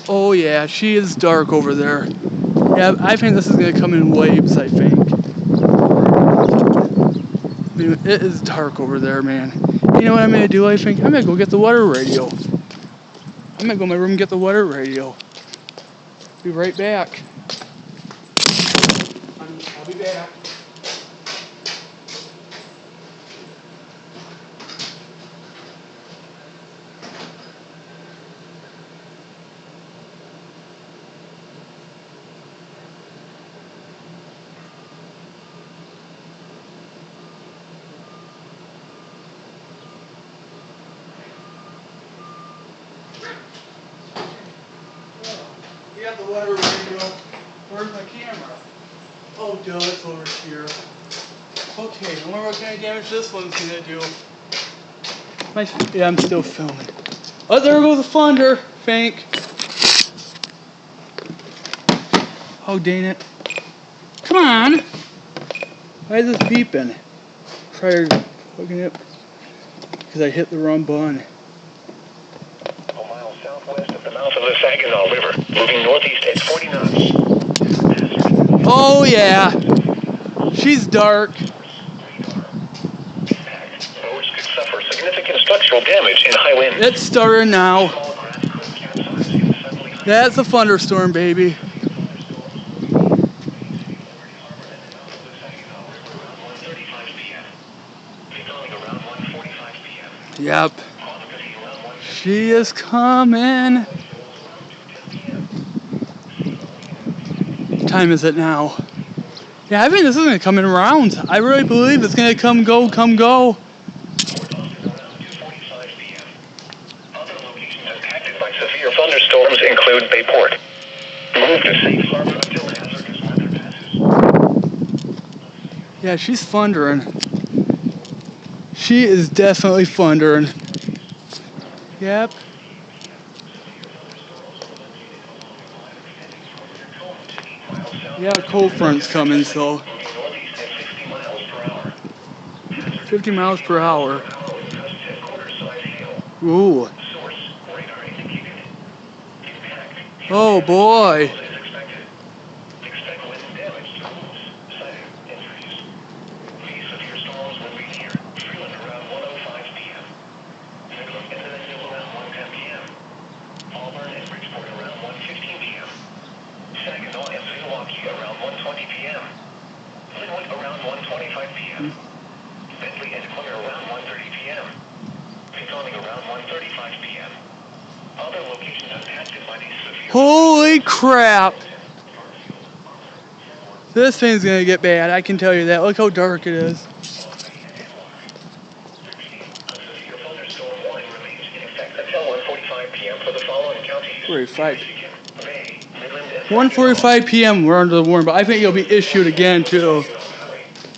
Oh yeah, she is dark over there. Yeah, I think this is gonna come in waves, I think. I mean, it is dark over there, man. You know what I'm gonna do, I think? I'm gonna go get the weather radio. I'm gonna go in my room and get the weather radio. Be right back. I'll be back. You got the weather radio. Where's my camera? Oh, duh, it's over here. Okay, I wonder what kind of damage this one's gonna do. Yeah, I'm still filming. Oh, there goes the thunder, Fank. Oh, dang it. Come on! Why is this beeping? Try hooking it. Because I hit the wrong button. A mile southwest of the mouth of the Saginaw River, moving northeast at 40 knots. Oh, yeah. She's dark. Roads could suffer significant structural damage in high winds. It's starting now. That's a thunderstorm, baby. Yep. She is coming. What time is it now? Yeah, I think this is going to come in rounds. I really believe it's going to come, go, come, go. Other locations impacted by severe thunderstorms include Bayport. Move to safe harbor until hazardous weather passes. Yeah, she's thundering. She is definitely thundering. Yep. Yeah, cold front's coming, so 50 miles per hour. Ooh. Oh boy. Saginaw and Milwaukee around 1:20 p.m. Linwood around 1:25 p.m. Bentley and Clare around 1:30 p.m. Peconic around 1:35 p.m. Other locations impacted by these severe... Holy crap! This thing's gonna get bad, I can tell you that. Look how dark it is. A severe thunderstorm warning remains in effect until 1:45 p.m. for the following counties. 1:45 p.m. we're under the warning, but I think it'll be issued again too.